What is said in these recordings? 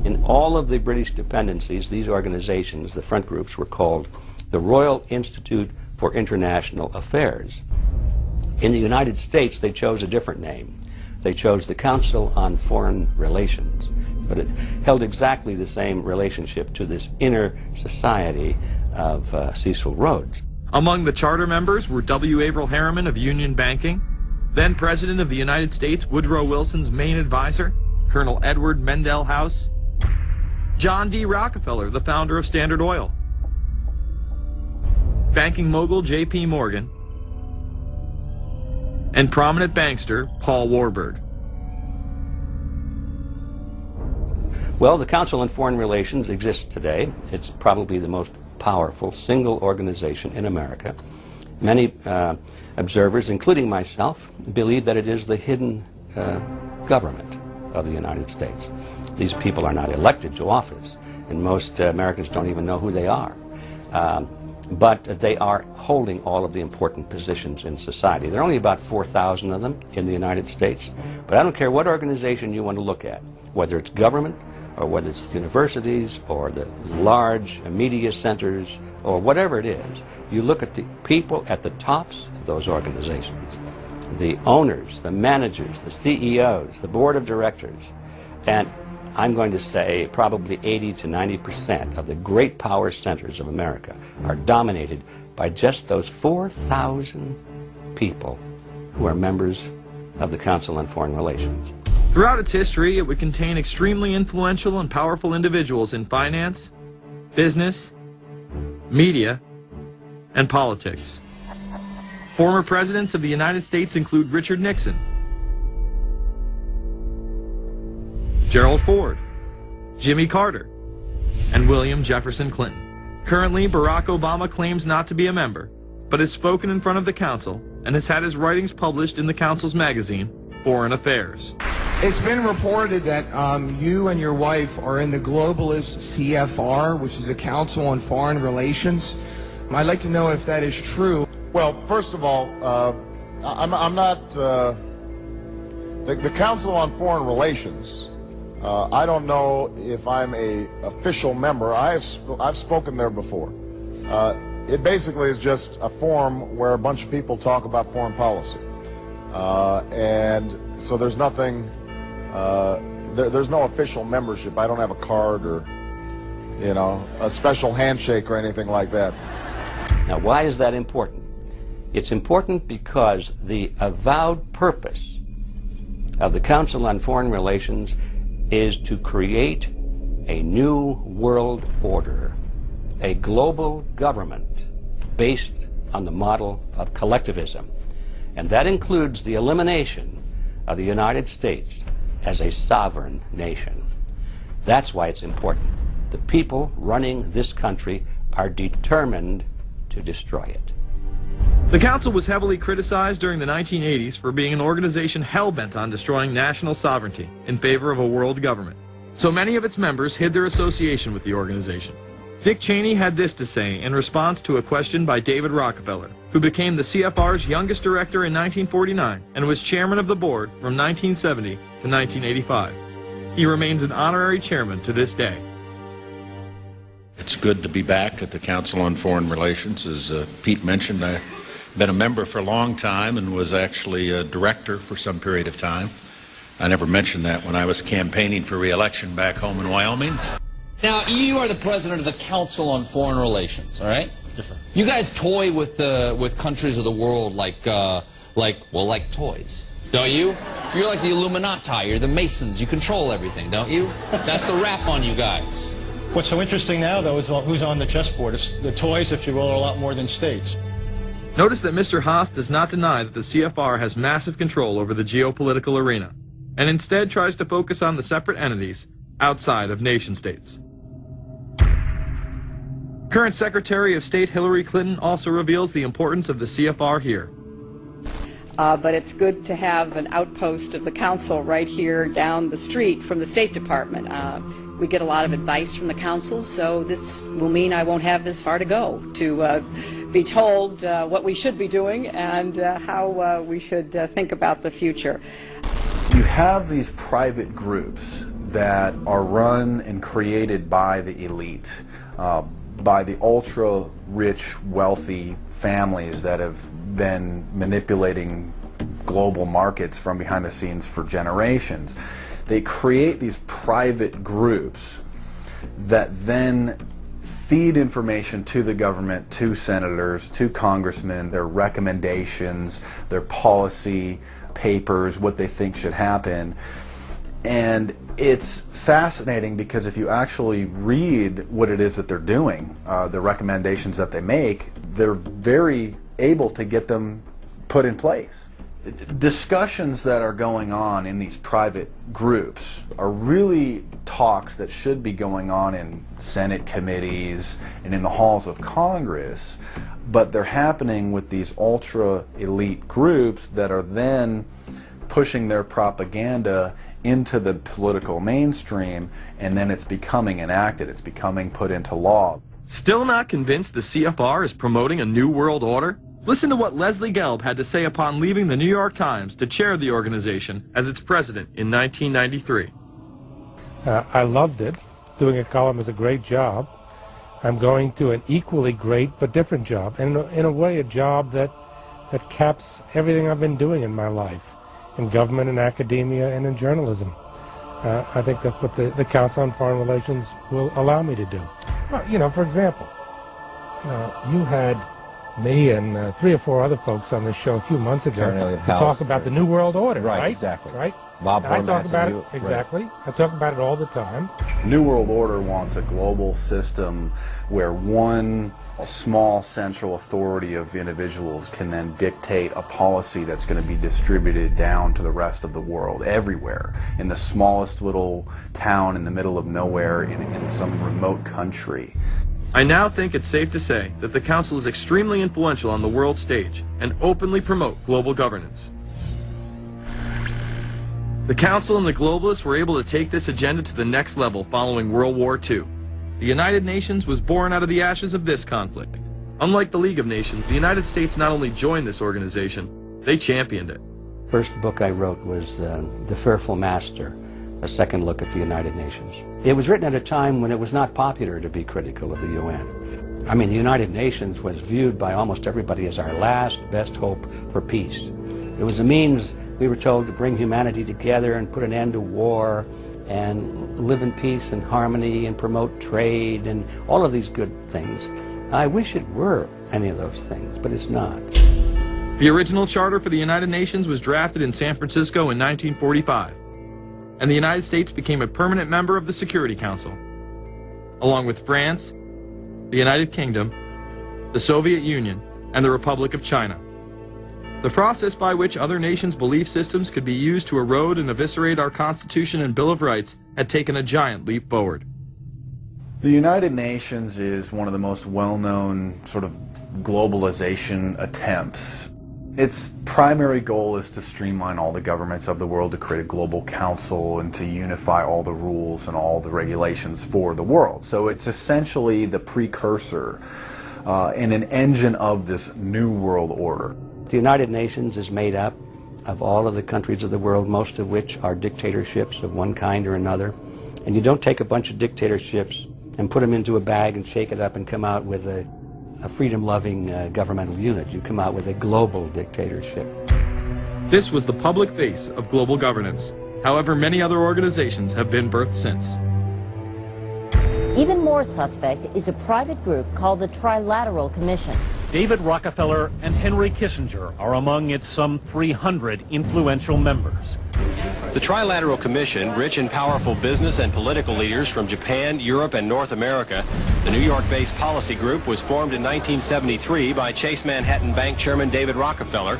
In all of the British dependencies, these organizations, the front groups, were called the Royal Institute for International Affairs. In the United States, they chose a different name. They chose the Council on Foreign Relations, but it held exactly the same relationship to this inner society of Cecil Rhodes. Among the charter members were W. Averill Harriman of Union Banking, then President of the United States Woodrow Wilson's main advisor, Colonel Edward Mendell House, John D. Rockefeller, the founder of Standard Oil, banking mogul J.P. Morgan, and prominent bankster Paul Warburg. Well, the Council on Foreign Relations exists today. It's probably the most powerful single organization in America. Many observers, including myself, believe that it is the hidden government of the United States. These people are not elected to office, and most Americans don't even know who they are. But they are holding all of the important positions in society. There are only about 4,000 of them in the United States, but I don't care what organization you want to look at, whether it's government, or whether it's universities, or the large media centers, or whatever it is. You look at the people at the tops of those organizations, the owners, the managers, the CEOs, the board of directors, and I'm going to say probably 80 to 90% of the great power centers of America are dominated by just those 4,000 people who are members of the Council on Foreign Relations. Throughout its history, it would contain extremely influential and powerful individuals in finance, business, media, and politics. Former presidents of the United States include Richard Nixon, Gerald Ford, Jimmy Carter, and William Jefferson Clinton. Currently, Barack Obama claims not to be a member, but has spoken in front of the Council and has had his writings published in the Council's magazine, Foreign Affairs. It's been reported that you and your wife are in the globalist CFR, which is a Council on Foreign Relations. I'd like to know if that is true. Well, first of all, I'm not the Council on Foreign Relations. I don't know if I'm a official member. I've spoken there before. It basically is just a forum where a bunch of people talk about foreign policy, and so there's nothing. There's no official membership. I don't have a card or, you know, a special handshake or anything like that. Now, why is that important? It's important because the avowed purpose of the Council on Foreign Relations is to create a new world order, a global government based on the model of collectivism. And that includes the elimination of the United States as a sovereign nation. That's why it's important. The people running this country are determined to destroy it. The Council was heavily criticized during the 1980s for being an organization hell-bent on destroying national sovereignty in favor of a world government. So many of its members hid their association with the organization. Dick Cheney had this to say in response to a question by David Rockefeller, who became the CFR's youngest director in 1949 and was chairman of the board from 1970 to 1985. He remains an honorary chairman to this day. It's good to be back at the Council on Foreign Relations. As Pete mentioned, I've been a member for a long time and was actually a director for some period of time. I never mentioned that when I was campaigning for re-election back home in Wyoming. Now, you are the president of the Council on Foreign Relations, all right? Yes, sir. You guys toy with countries of the world like toys, don't you? You're like the Illuminati, you're the Masons, you control everything, don't you? That's the rap on you guys. What's so interesting now, though, is who's on the chessboard. It's the toys, if you will, are a lot more than states. Notice that Mr. Haas does not deny that the CFR has massive control over the geopolitical arena, and instead tries to focus on the separate entities outside of nation-states. Current Secretary of State Hillary Clinton also reveals the importance of the CFR here. But it's good to have an outpost of the Council right here down the street from the State Department. We get a lot of advice from the Council, so this will mean I won't have this far to go to be told what we should be doing and how we should think about the future. You have these private groups that are run and created by the elite, by the ultra-rich, wealthy families that have been manipulating global markets from behind the scenes for generations. They create these private groups that then feed information to the government, to senators, to congressmen, their recommendations, their policy papers, what they think should happen. And it's fascinating because if you actually read what it is that they're doing, the recommendations that they make, they're very able to get them put in place. Discussions that are going on in these private groups are really talks that should be going on in Senate committees and in the halls of Congress, but they're happening with these ultra-elite groups that are then pushing their propaganda into the political mainstream, and then it's becoming enacted, it's becoming put into law. Still not convinced the CFR is promoting a new world order? Listen to what Leslie Gelb had to say upon leaving the New York Times to chair the organization as its president in 1993. I loved it. Doing a column is a great job. I'm going to an equally great but different job, and in a way a job that caps everything I've been doing in my life, in government, in academia, and in journalism. I think that's what the Council on Foreign Relations will allow me to do. Well, you know, for example, you had me and 3 or 4 other folks on this show a few months ago to talk about the New World Order, right? Exactly. Right? Bob I talk about it, you, exactly. Right. I talk about it all the time. New World Order wants a global system where one small central authority of individuals can then dictate a policy that's going to be distributed down to the rest of the world, everywhere, in the smallest little town in the middle of nowhere in some remote country. I now think it's safe to say that the Council is extremely influential on the world stage and openly promote global governance. The Council and the globalists were able to take this agenda to the next level following World War II. The United Nations was born out of the ashes of this conflict. Unlike the League of Nations, the United States not only joined this organization, they championed it. First book I wrote was The Fearful Master, a second look at the United Nations. It was written at a time when it was not popular to be critical of the UN. I mean, the United Nations was viewed by almost everybody as our last best hope for peace. It was a means, we were told, to bring humanity together and put an end to war and live in peace and harmony and promote trade and all of these good things. I wish it were any of those things, but it's not. The original charter for the United Nations was drafted in San Francisco in 1945, and the United States became a permanent member of the Security Council, along with France, the United Kingdom, the Soviet Union, and the Republic of China. The process by which other nations' belief systems could be used to erode and eviscerate our Constitution and Bill of Rights had taken a giant leap forward. The United Nations is one of the most well-known sort of globalization attempts. Its primary goal is to streamline all the governments of the world, to create a global council and to unify all the rules and all the regulations for the world. So it's essentially the precursor and an engine of this new world order. The United Nations is made up of all of the countries of the world, most of which are dictatorships of one kind or another. And you don't take a bunch of dictatorships and put them into a bag and shake it up and come out with a freedom-loving governmental unit. You come out with a global dictatorship. This was the public face of global governance. However, many other organizations have been birthed since. Even more suspect is a private group called the Trilateral Commission. David Rockefeller and Henry Kissinger are among its some 300 influential members. The Trilateral Commission, rich and powerful business and political leaders from Japan, Europe, and North America. The New York-based policy group was formed in 1973 by Chase Manhattan Bank Chairman David Rockefeller.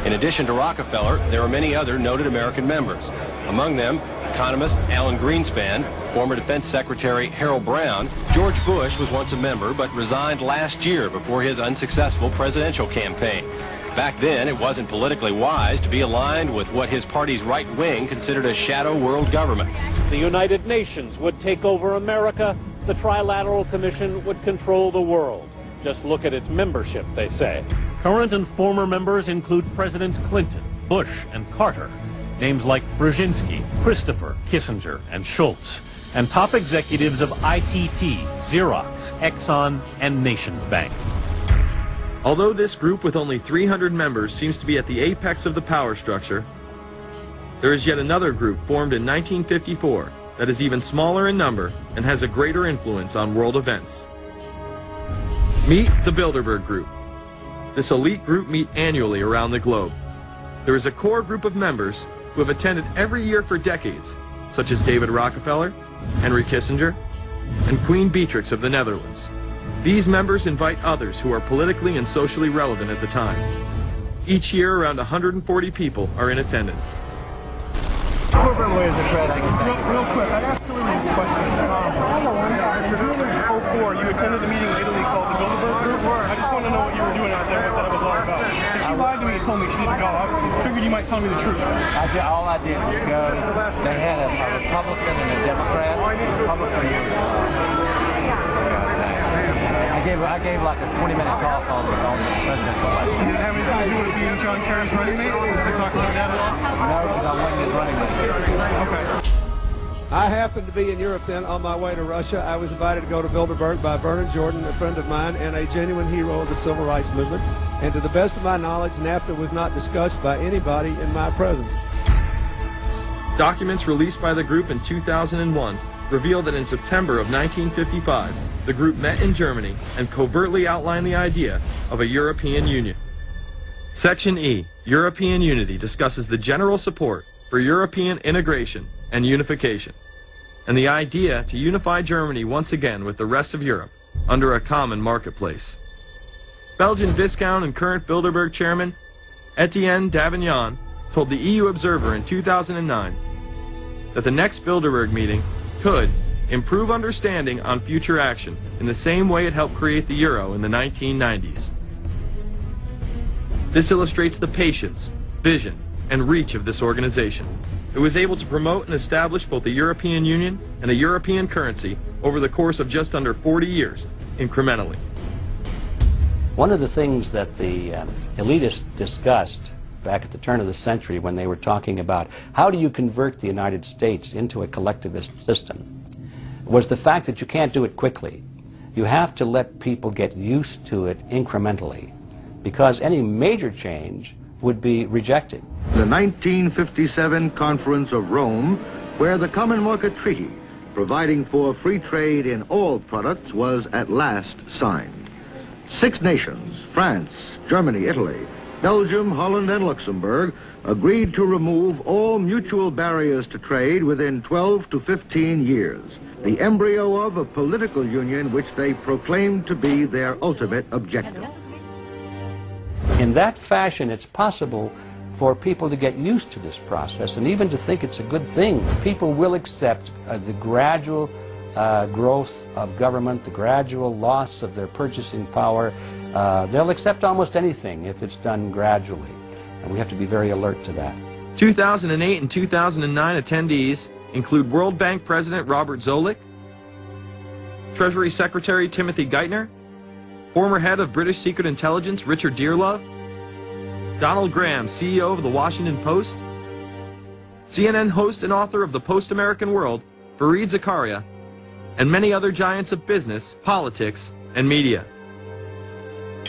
In addition to Rockefeller, there are many other noted American members. Among them, economist Alan Greenspan, former Defense Secretary Harold Brown. George Bush was once a member but resigned last year before his unsuccessful presidential campaign. Back then, it wasn't politically wise to be aligned with what his party's right wing considered a shadow world government. The United Nations would take over America. The Trilateral Commission would control the world. Just look at its membership, they say. Current and former members include Presidents Clinton, Bush, and Carter. names like Brzezinski, Christopher, Kissinger, and Schultz, and top executives of ITT, Xerox, Exxon, and Nations Bank. Although this group with only 300 members seems to be at the apex of the power structure, there is yet another group formed in 1954 that is even smaller in number and has a greater influence on world events. Meet the Bilderberg Group. This elite group meet annually around the globe. There is a core group of members who have attended every year for decades, such as David Rockefeller, Henry Kissinger, and Queen Beatrix of the Netherlands. These members invite others who are politically and socially relevant at the time. Each year, around 140 people are in attendance. Real quick, I asked Hillary this question. In 2004, you attended a meeting in Italy called the Bilderberg Group. I just want to know what you were doing out there, what that was all about. She lied to me and told me she didn't go. I figured you might tell me the truth. All I did was go. They had a Republican and a Democrat. I gave like a 20-minute talk on the presidential election. Did it have anything to do with being John Kerry's running mate? Did they talk about that at all? No, because I wasn't his running mate. Okay. I happened to be in Europe then on my way to Russia. I was invited to go to Bilderberg by Vernon Jordan, a friend of mine and a genuine hero of the civil rights movement. And to the best of my knowledge, NAFTA was not discussed by anybody in my presence. Documents released by the group in 2001 reveal that in September of 1955, the group met in Germany and covertly outlined the idea of a European Union. Section E, European Unity, discusses the general support for European integration and unification, and the idea to unify Germany once again with the rest of Europe under a common marketplace. Belgian Viscount and current Bilderberg chairman Etienne Davignon told the EU Observer in 2009 that the next Bilderberg meeting could improve understanding on future action in the same way it helped create the euro in the 1990s. This illustrates the patience, vision, and reach of this organization. It was able to promote and establish both a European Union and a European currency over the course of just under 40 years, incrementally. One of the things that the elitists discussed back at the turn of the century when they were talking about how do you convert the United States into a collectivist system was the fact that you can't do it quickly. You have to let people get used to it incrementally, because any major change would be rejected. The 1957 Conference of Rome, where the Common Market Treaty, providing for free trade in all products, was at last signed. 6 nations, France, Germany, Italy, Belgium, Holland, and Luxembourg, agreed to remove all mutual barriers to trade within 12 to 15 years, the embryo of a political union which they proclaimed to be their ultimate objective. In that fashion, it's possible for people to get used to this process and even to think it's a good thing. People will accept the gradual growth of government, the gradual loss of their purchasing power. They'll accept almost anything if it's done gradually, and we have to be very alert to that. 2008 and 2009 attendees include World Bank President Robert Zoellick, Treasury Secretary Timothy Geithner, former head of British Secret Intelligence Richard Dearlove, Donald Graham, CEO of the Washington Post, CNN host and author of The Post-American World, Fareed Zakaria, and many other giants of business, politics, and media.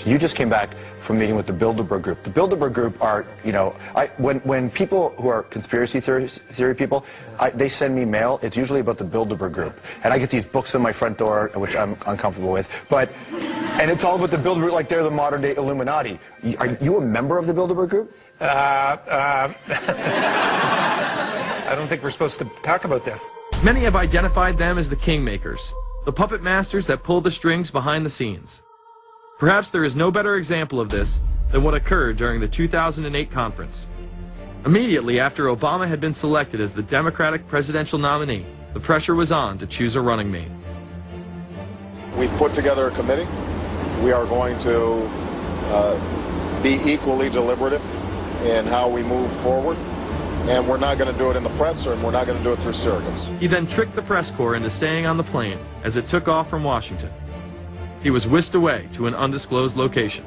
You just came back from meeting with the Bilderberg Group. The Bilderberg Group are, you know, when people who are conspiracy theory people, they send me mail, it's usually about the Bilderberg Group. And I get these books on my front door, which I'm uncomfortable with. And it's all about the Bilderberg, like they're the modern day Illuminati. Are you a member of the Bilderberg Group? I don't think we're supposed to talk about this. Many have identified them as the kingmakers, the puppet masters that pull the strings behind the scenes. Perhaps there is no better example of this than what occurred during the 2008 conference. Immediately after Obama had been selected as the Democratic presidential nominee, the pressure was on to choose a running mate. We've put together a committee. We are going to be equally deliberative in how we move forward. And we're not going to do it in the press, and we're not going to do it through surrogates. He then tricked the press corps into staying on the plane as it took off from Washington. He was whisked away to an undisclosed location.